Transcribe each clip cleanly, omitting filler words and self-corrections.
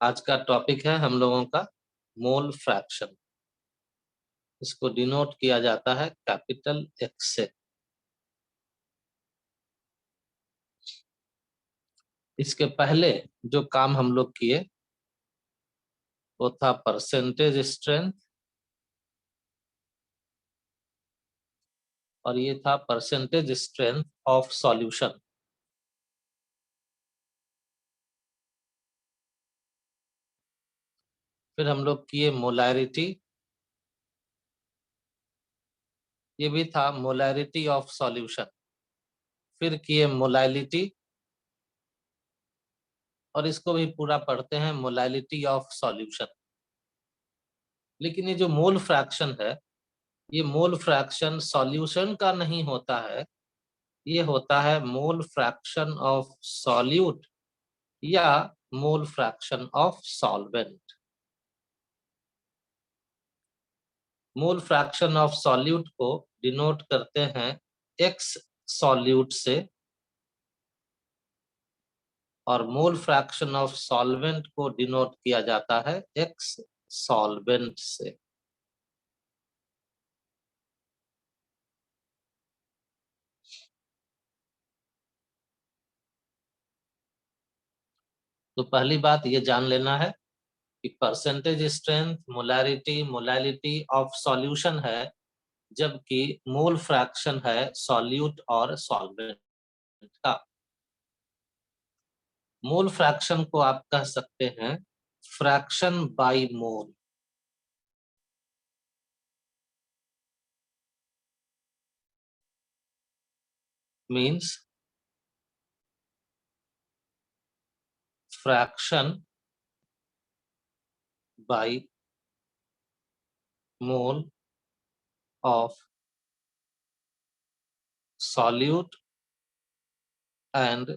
आज का टॉपिक है हम लोगों का मोल फ्रैक्शन। इसको डिनोट किया जाता है कैपिटल एक्स से। इसके पहले जो काम हम लोग किए वो था परसेंटेज स्ट्रेंथ, और ये था परसेंटेज स्ट्रेंथ ऑफ सॉल्यूशन। फिर हम लोग किए मोलैरिटी, ये भी था मोलैरिटी ऑफ सॉल्यूशन। फिर किए मोलैलिटी, और इसको भी पूरा पढ़ते हैं मोलैलिटी ऑफ सॉल्यूशन। लेकिन ये जो मोल फ्रैक्शन है, ये मोल फ्रैक्शन सॉल्यूशन का नहीं होता है, ये होता है मोल फ्रैक्शन ऑफ सॉल्यूट या मोल fraction of solvent. Mole fraction of solute को डिनोट करते हैं एक्स सॉल्यूट से, और मोल फ्रैक्शन ऑफ सॉल्वेंट को डिनोट किया जाता है एक्स सॉल्वेंट से। तो पहली बात ये जान लेना है कि percentage strength, molarity, molality of solution है, जबकि मोल फ्रैक्शन है सॉल्यूट और सॉल्वेंट का। मोल फ्रैक्शन को आप कह सकते हैं fraction by mole. Means fraction by mole of solute and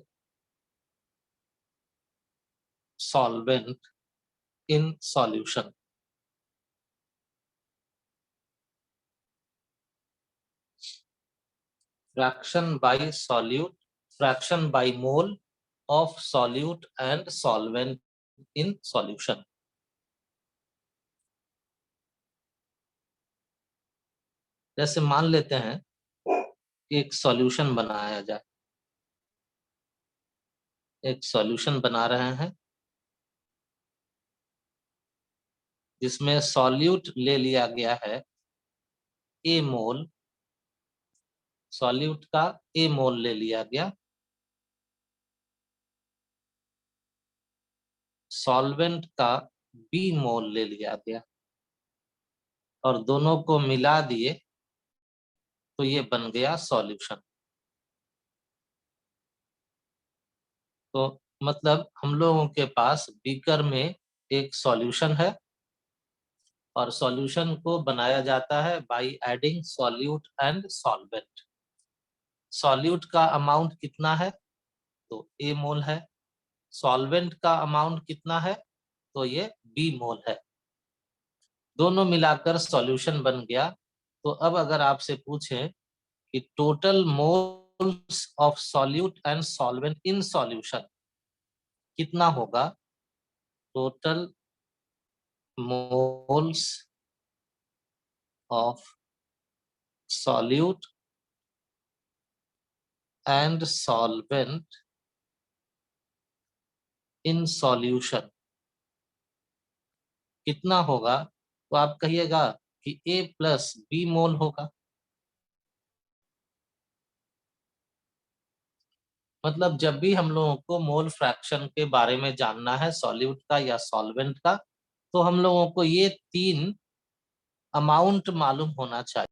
solvent in solution. Fraction by solute, fraction by mole of solute and solvent in solution. जैसे मान लेते हैं कि एक सॉल्यूशन बनाया जाए, एक सॉल्यूशन बना रहे हैं जिसमें सॉल्यूट ले लिया गया है ए मोल, सॉल्यूट का ए मोल ले लिया गया, सॉल्वेंट का बी मोल ले लिया गया, और दोनों को मिला दिए तो ये बन गया सॉल्यूशन। तो मतलब हम लोगों के पास बीकर में एक सॉल्यूशन है, और सॉल्यूशन को बनाया जाता है by adding solute and solvent. Solute का अमाउंट कितना है? तो ए मोल है। सॉल्वेंट का अमाउंट कितना है? तो ये बी मोल है। दोनों मिलाकर सॉल्यूशन बन गया। तो अब अगर आपसे पूछें कि total moles of solute and solvent in solution कितना होगा? Total moles of solute and solvent in solution कितना होगा? तो आप कहिएगा कि ए प्लस बी मोल होगा। मतलब जब भी हम लोगों को मोल फ्रैक्शन के बारे में जानना है सॉल्यूट का या सॉल्वेंट का, तो हम लोगों को ये तीन अमाउंट मालूम होना चाहिए।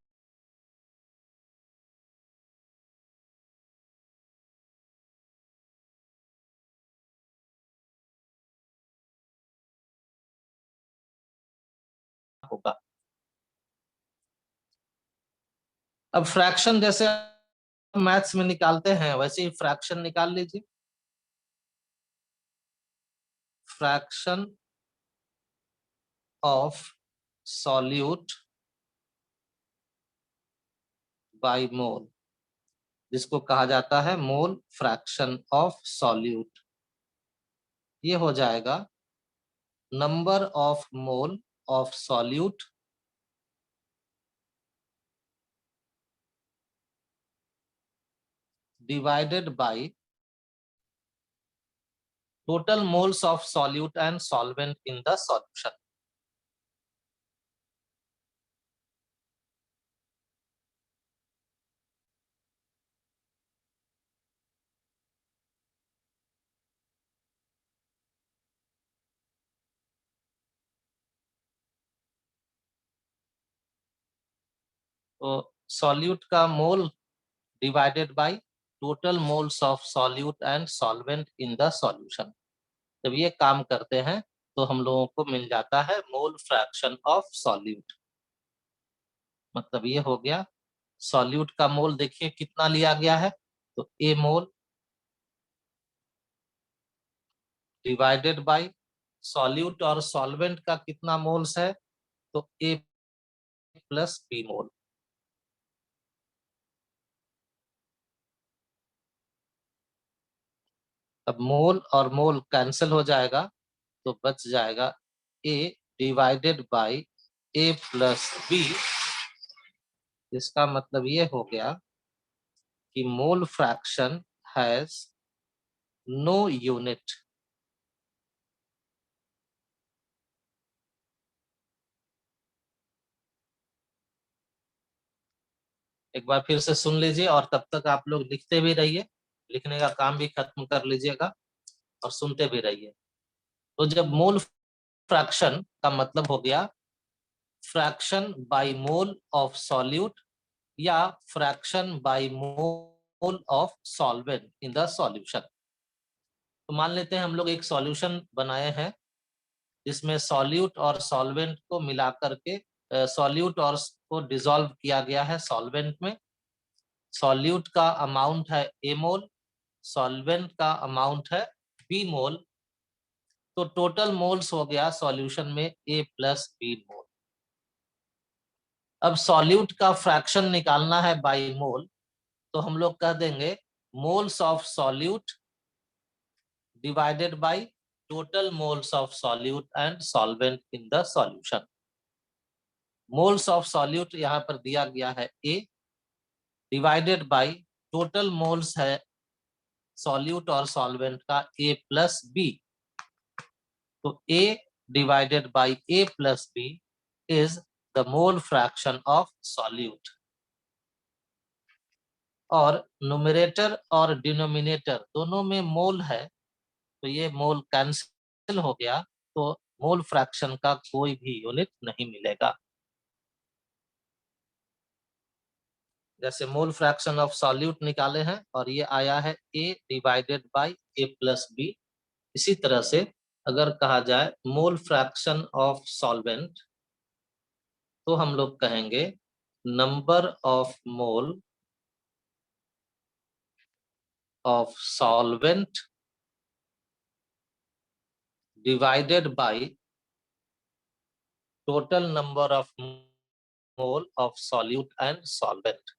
होगा। अब फ्रैक्शन जैसे मैथ्स में निकालते हैं वैसे ही फ्रैक्शन निकाल लीजिए। Fraction of solute by mole, जिसको कहा जाता है मोल फ्रैक्शन ऑफ सॉल्यूट, ये हो जाएगा number of mole of solute divided by total moles of solute and solvent in the solution. तो solute का मोल divided by total moles of solute and solvent in the solution. जब ये काम करते हैं तो हम लोगों को मिल जाता है मोल फ्रैक्शन ऑफ सॉल्यूट। मतलब ये हो गया सॉल्यूट का मोल, देखिए कितना लिया गया है, तो ए मोल डिवाइडेड बाय सॉल्यूट और सॉल्वेंट का कितना मोल्स है, तो ए प्लस बी मोल। अब मोल और मोल कैंसिल हो जाएगा तो बच जाएगा A divided by A plus B. इसका मतलब ये हो गया कि mole fraction has no unit. एक बार फिर से सुन लीजिए और तब तक आप लोग लिखते भी रहिए, लिखने का काम भी खत्म कर लीजिएगा और सुनते भी रहिए। तो जब मोल फ्रैक्शन का मतलब हो गया fraction by mole of solute या fraction by mole of solvent in the solution. तो मान लेते हैं हम लोग एक सॉल्यूशन बनाए हैं जिसमें सॉल्यूट और सॉल्वेंट को मिलाकर के सॉल्यूट और को डिसॉल्व किया गया है सॉल्वेंट में। सॉल्यूट का अमाउंट है ए मोल, सॉल्वेंट का अमाउंट है बी मोल, तो टोटल मोल्स हो गया सॉल्यूशन में ए प्लस बी मोल। अब सॉल्यूट का फ्रैक्शन निकालना है बाय मोल, तो हम लोग कह देंगे moles of solute divided by total moles of solute and solvent in the solution. Moles of solute यहाँ पर दिया गया है A divided by total moles है सॉल्यूट और सॉल्वेंट का ए प्लस बी। तो A divided by A plus B is the mole fraction of solute. और न्यूमरेटर और डिनोमिनेटर दोनों में मोल है, तो ये मोल कैंसिल हो गया, तो मोल फ्रैक्शन का कोई भी यूनिट नहीं मिलेगा। जैसे मोल फ्रैक्शन ऑफ सॉल्यूट निकाले हैं और ये आया है A divided by A plus B. इसी तरह से अगर कहा जाए मोल फ्रैक्शन ऑफ सॉल्वेंट, तो हम लोग कहेंगे number of mole of solvent divided by total number of mole of solute and solvent.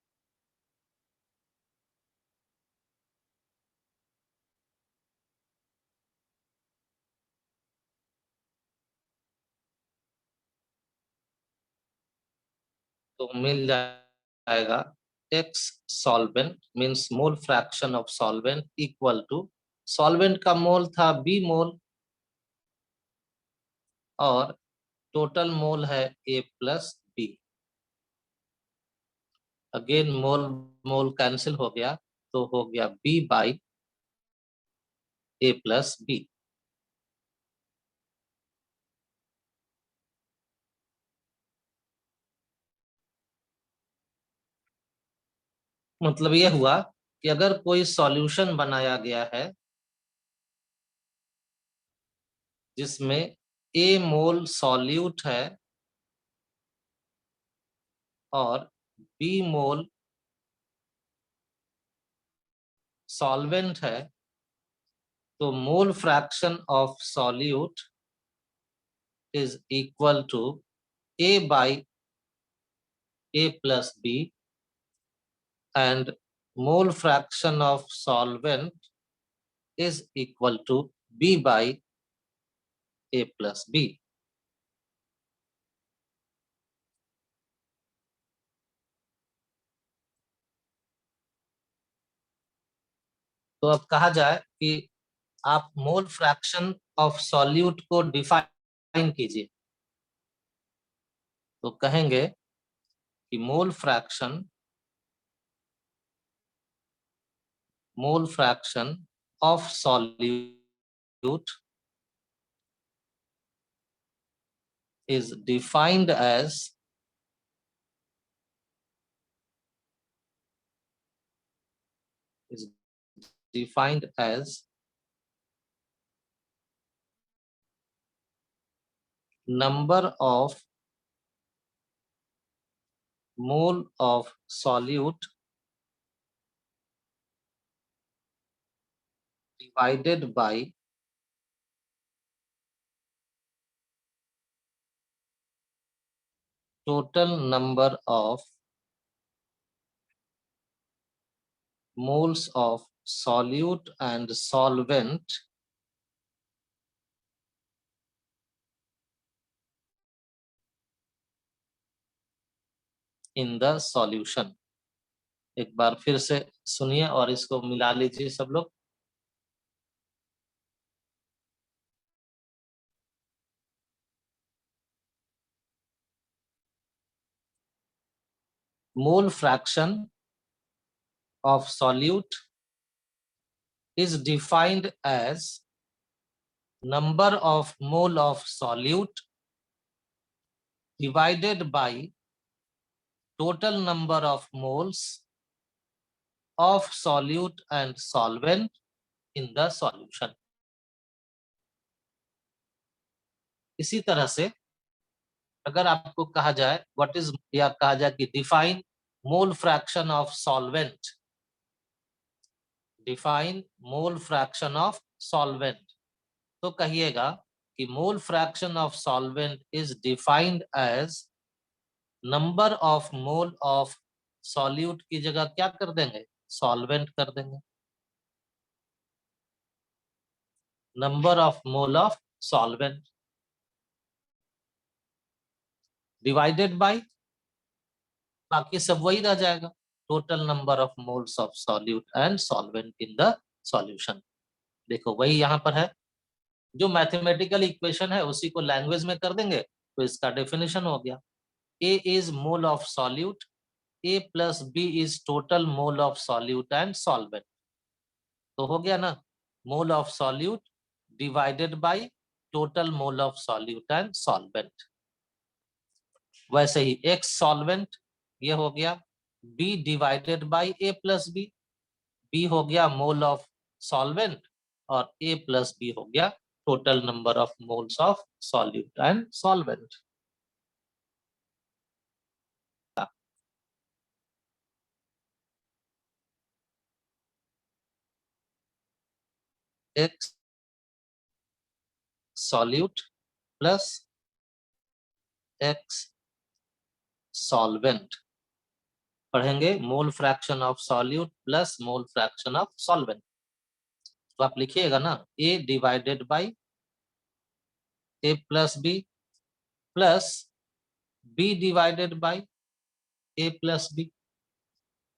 तो मिल जाएगा x solvent means mole fraction of solvent equal to solvent का मोल था बी मोल और टोटल मोल है A plus B. Again mole mole cancel हो गया, तो हो गया B by A plus B. मतलब ये हुआ कि अगर कोई सॉल्यूशन बनाया गया है जिसमें ए मोल सॉल्यूट है और बी मोल सॉल्वेंट है, तो mole fraction of solute is equal to a by a plus b and mole fraction of solvent is equal to b by a plus b। तो अब कहा जाए कि आप मोल फ्रैक्शन ऑफ सॉल्यूट को डिफाइन कीजिए, तो कहेंगे कि mole fraction of solute is defined as is defined as number of mole of solute divided by total number of moles of solute and solvent in the solution। एक बार फिर से सुनिए और इसको मिला लीजिए सब लोग। Mole fraction of solute is defined as number of mole of solute divided by total number of moles of solute and solvent in the solution। इसी तरह से अगर आपको कहा जाए व्हाट इज, या कहा जाए कि define mole fraction of solvent, define mole fraction of solvent, तो कहिएगा कि mole fraction of solvent is defined as number of mole of solute की जगह क्या कर देंगे, सॉल्वेंट कर देंगे, number of mole of solvent divided by, बाकी सब वही रह जाएगा, total number of moles of solute and solvent in the solution. देखो वही यहाँ पर है, जो मैथमेटिकल इक्वेशन है उसी को लैंग्वेज में कर देंगे तो इसका डेफिनेशन हो गया। A is mole of solute, A plus B is total mole of solute and solvent। तो हो गया ना, mole of solute divided by total mole of solute and solvent. वैसे ही एक्स सॉल्वेंट ये हो गया B divided by A plus B, B हो गया मोल ऑफ सॉल्वेंट और A प्लस बी हो गया total number of moles of solute and solvent. X solute plus x solvent, पढ़ेंगे mole fraction of solute plus mole fraction of solvent. तो आप लिखिएगा ना A divided by A plus B plus B divided by A plus B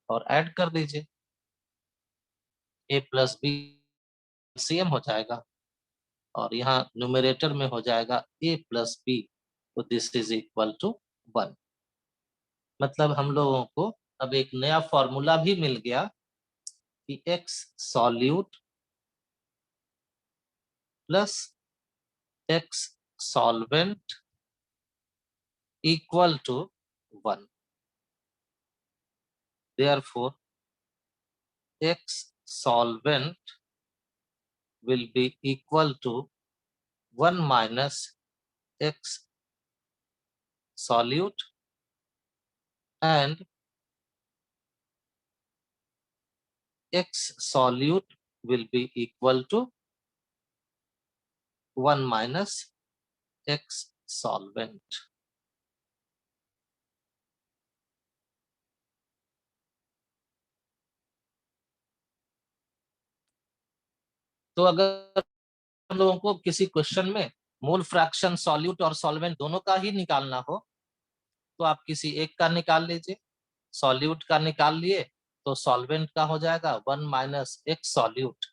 और add कर दीजिए, A plus B same हो जाएगा और यहाँ न्यूमरेटर में हो जाएगा A प्लस बी, तो दिस इज इक्वल टू 1। मतलब हम लोगों को अब एक नया फॉर्मूला भी मिल गया कि x solute plus x solvent equal to 1। Therefore, x solvent will be equal to 1 minus x solute and x solute will be equal to 1 minus x solvent। तो अगर हम लोगों को किसी क्वेश्चन में मोल फ्रैक्शन सॉल्यूट और solvent दोनों का ही निकालना हो तो आप किसी एक का निकाल लीजिए। सॉल्यूट का निकाल लिए तो सॉल्वेंट का हो जाएगा 1 माइनस एक्स सॉल्यूट,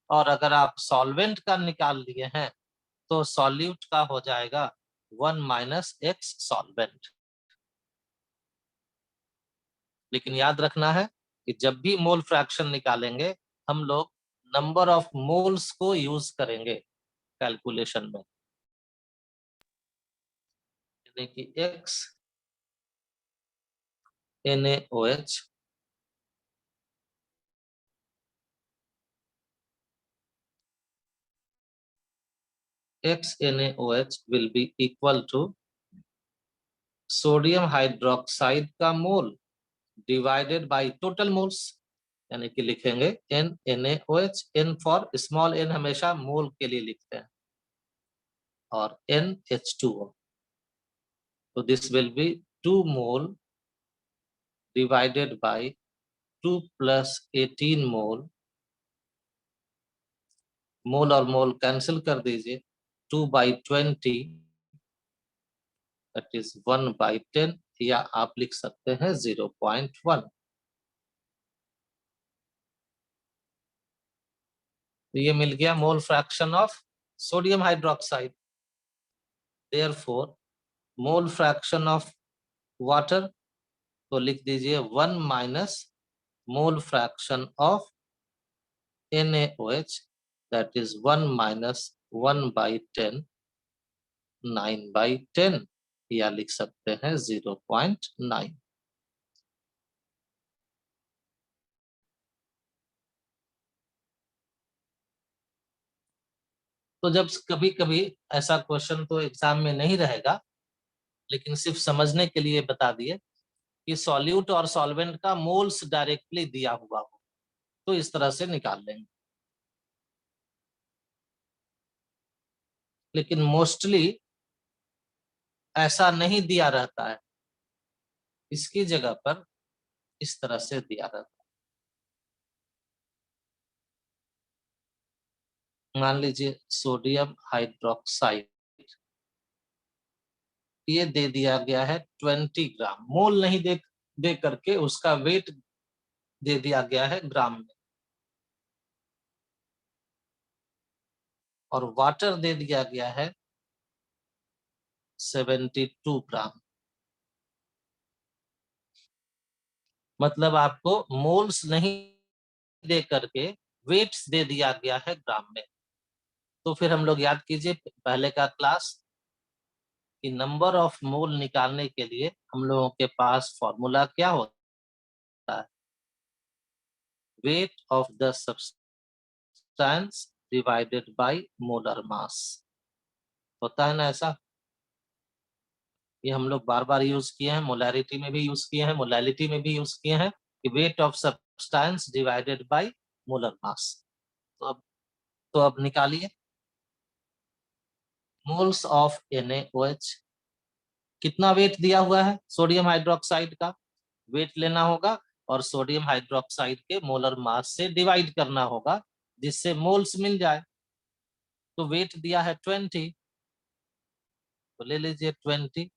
और अगर आप सॉल्वेंट का निकाल लिए हैं तो सॉल्यूट का हो जाएगा 1 माइनस एक्स सॉल्वेंट। लेकिन याद रखना है कि जब भी मोल फ्रैक्शन निकालेंगे हम लोग नंबर ऑफ मोल्स को यूज करेंगे कैलकुलेशन में, यानी कि X NaOH XNaOH will be equal to sodium hydroxide का mole divided by total moles, यानी कि लिखेंगे NaOH, N for small n हमेशा मोल के लिए लिखते हैं, और NH2O, तो this will be 2 mole divided bye 2 plus 18 मोल, मोल और मोल कैंसिल कर दीजिए, 2/20 दैट इज 1/10, या आप लिख सकते हैं 0.1। तो ये मिल गया मोल fraction of sodium hydroxide. Therefore mole fraction of water, तो लिख दीजिए 1 minus mole fraction of NaOH, that is 1 minus 1/10, 9/10, या लिख सकते हैं 0.9। तो जब कभी कभी ऐसा क्वेश्चन तो एग्जाम में नहीं रहेगा, लेकिन सिर्फ समझने के लिए बता दिए कि सॉल्यूट और सॉल्वेंट का मोल्स डायरेक्टली दिया हुआ हो तो इस तरह से निकाल लेंगे। लेकिन मोस्टली ऐसा नहीं दिया रहता है, इसकी जगह पर इस तरह से दिया रहता है। मान लीजिए सोडियम हाइड्रोक्साइड, ये दे दिया गया है 20 ग्राम, मोल नहीं दे करके उसका वेट दे दिया गया है ग्राम में, और वाटर दे दिया गया है 72 ग्राम। मतलब आपको मोल्स नहीं दे करके वेट्स दे दिया गया है ग्राम में। तो फिर हम लोग याद कीजिए पहले का क्लास कि नंबर ऑफ मोल निकालने के लिए हम लोगों के पास फॉर्मूला क्या होता है, weight of the substance divided by molar mass, होता है ना ऐसा। ये हम लोग बार बार यूज किए हैं, मोलैरिटी में भी यूज किए हैं, मोलैलिटी में भी यूज किए हैं कि weight of substance divided by molar mass. तो अब निकालिए मोल्स ऑफ NaOH, कितना वेट दिया हुआ है सोडियम हाइड्रोक्साइड का, वेट लेना होगा और सोडियम हाइड्रोक्साइड के मोलर मास से डिवाइड करना होगा जिससे मोल्स मिल जाए। तो वेट दिया है 20, तो ले लीजिए 20,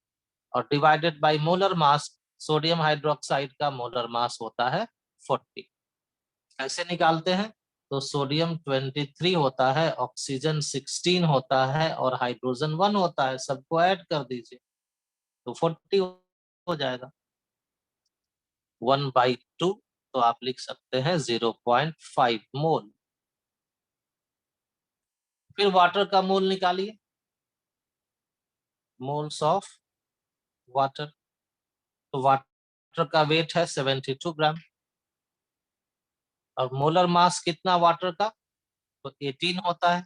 और divided by molar mass, sodium hydroxide का मोलर मास होता है 40। कैसे निकालते हैं, तो सोडियम 23 होता है, ऑक्सीजन 16 होता है और हाइड्रोजन 1 होता है, सबको ऐड कर दीजिए तो 40 हो जाएगा। 1/2, तो आप लिख सकते हैं 0.5 मोल। फिर वाटर का मोल निकालिए, मोल्स ऑफ वाटर, तो वाटर का वेट है 72 ग्राम, और मोलर मास कितना वाटर का, तो 18 होता है,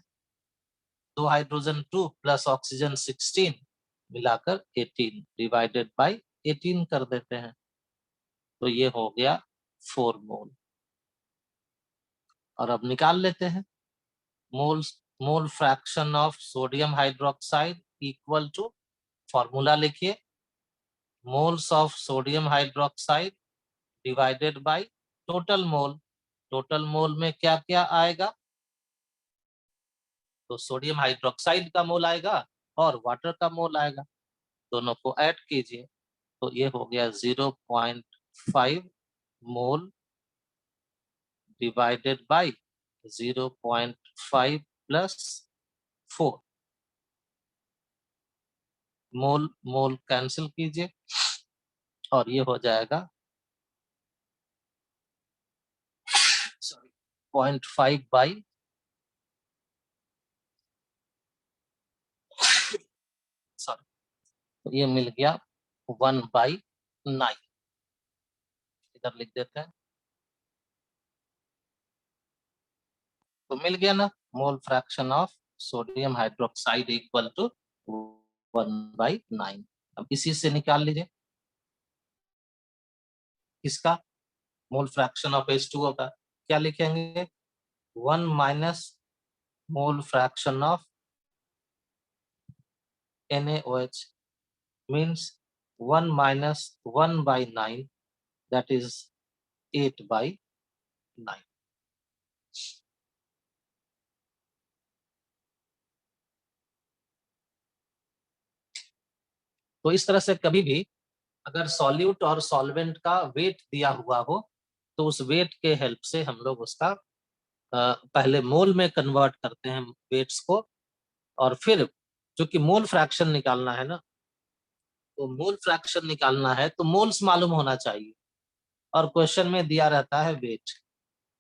दो हाइड्रोजन 2 प्लस ऑक्सीजन 16 मिलाकर 18 डिवाइडेड बाय 18 कर देते हैं, तो ये हो गया 4 मोल। और अब निकाल लेते हैं mole fraction of sodium hydroxide equal to, formula लिखिए, moles of sodium hydroxide divided by total mole. Total mole में क्या क्या आएगा, तो सोडियम हाइड्रोक्साइड का मोल आएगा और वाटर का मोल आएगा, दोनों को ऐड कीजिए तो ये हो गया 0.5 मोल डिवाइडेड बाय 0.5 प्लस 4, मोल मोल कैंसिल कीजिए और ये हो जाएगा 0.5 बाई सॉरी, तो ये मिल गया 1/9, इधर लिख देते हैं। तो मिल गया ना, mole fraction of sodium hydroxide equal to 1/9। अब इसी से निकाल लीजिए किसका, मोल फ्रैक्शन ऑफ H2O का। क्या लिखेंगे, 1 minus mole fraction of NaOH means 1 minus 1/9, that is 8/9। तो इस तरह से कभी भी अगर सॉल्यूट और सॉल्वेंट का वेट दिया हुआ हो तो उस वेट के हेल्प से हम लोग उसका पहले मोल में कन्वर्ट करते हैं वेट्स को, और फिर क्योंकि मोल फ्रैक्शन निकालना है ना, तो मोल फ्रैक्शन निकालना है तो मोल्स मालूम होना चाहिए, और क्वेश्चन में दिया रहता है वेट,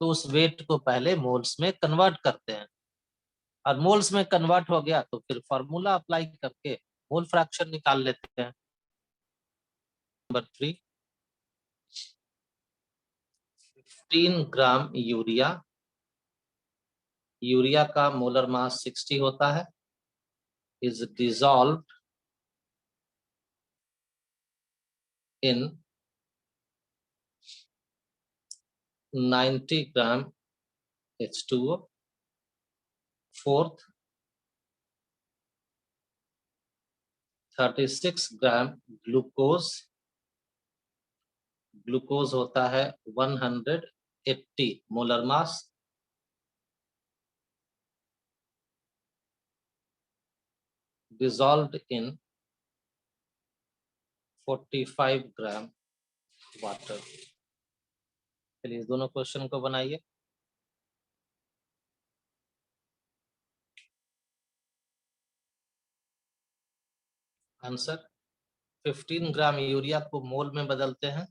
तो उस वेट को पहले मोल्स में कन्वर्ट करते हैं, और मोल्स में कन्वर्ट हो गया तो फिर फॉर्मूला अप्लाई करके मोल फ्रैक्शन निकाल लेते हैं। नंबर 3, 15 ग्राम यूरिया, यूरिया का मोलर मास 60 होता है, is dissolve in 90 gram H2O। Fourth, 36 gram glucose, glucose होता है 180 molar mass, dissolved in 45 gram water. चलिए इस दोनों क्वेश्चन को बनाइए। आंसर, 15 ग्राम यूरिया को मोल में बदलते हैं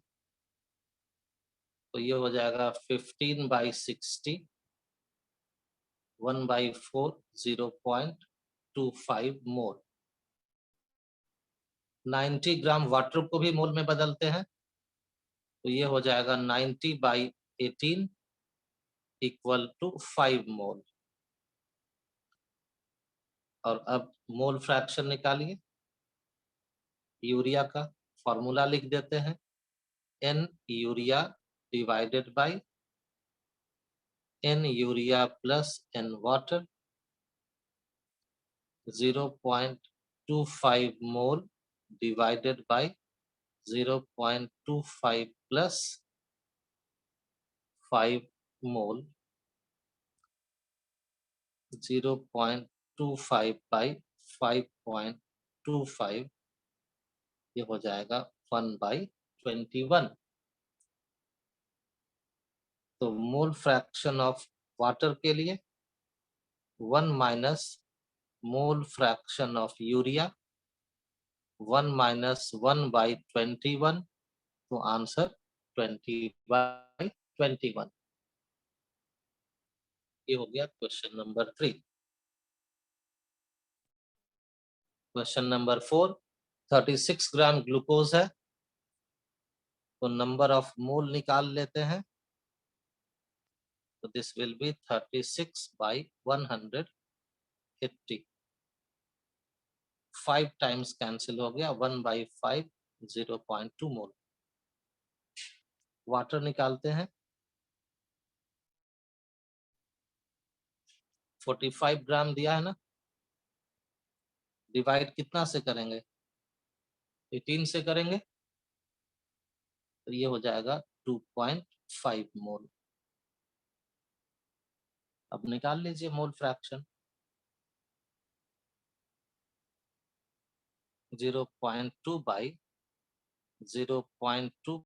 तो ये हो जाएगा 15/60, 1/4, 0.25 मोल। 90 ग्राम वाटर को भी मोल में बदलते हैं तो ये हो जाएगा 90/18 इक्वल टू 5 मोल। और अब मोल फ्रैक्शन निकालिए यूरिया का, फॉर्मूला लिख देते हैं, N urea divided by N urea plus N water, 0.25 mole divided bye 0.25 plus 5 mole, 0.25 by 5.25, ये हो जाएगा 1/21। तो मोल फ्रैक्शन ऑफ वाटर के लिए 1 minus mole fraction of urea, 1 minus 1/21, तो आंसर 20/21। ये हो गया question number 3। Question number 4, 36 gram glucose है तो नंबर ऑफ मोल निकाल लेते हैं, तो this will be 36/180, 5 times cancel हो गया, 1/5, 0.2 मोल। वाटर निकालते हैं, 45 ग्राम दिया है ना, डिवाइड कितना से करेंगे, 18 से करेंगे तो ये हो जाएगा 2.5 मोल। अब निकाल लीजिए मोल फ्रैक्शन। 0.2 by 0.2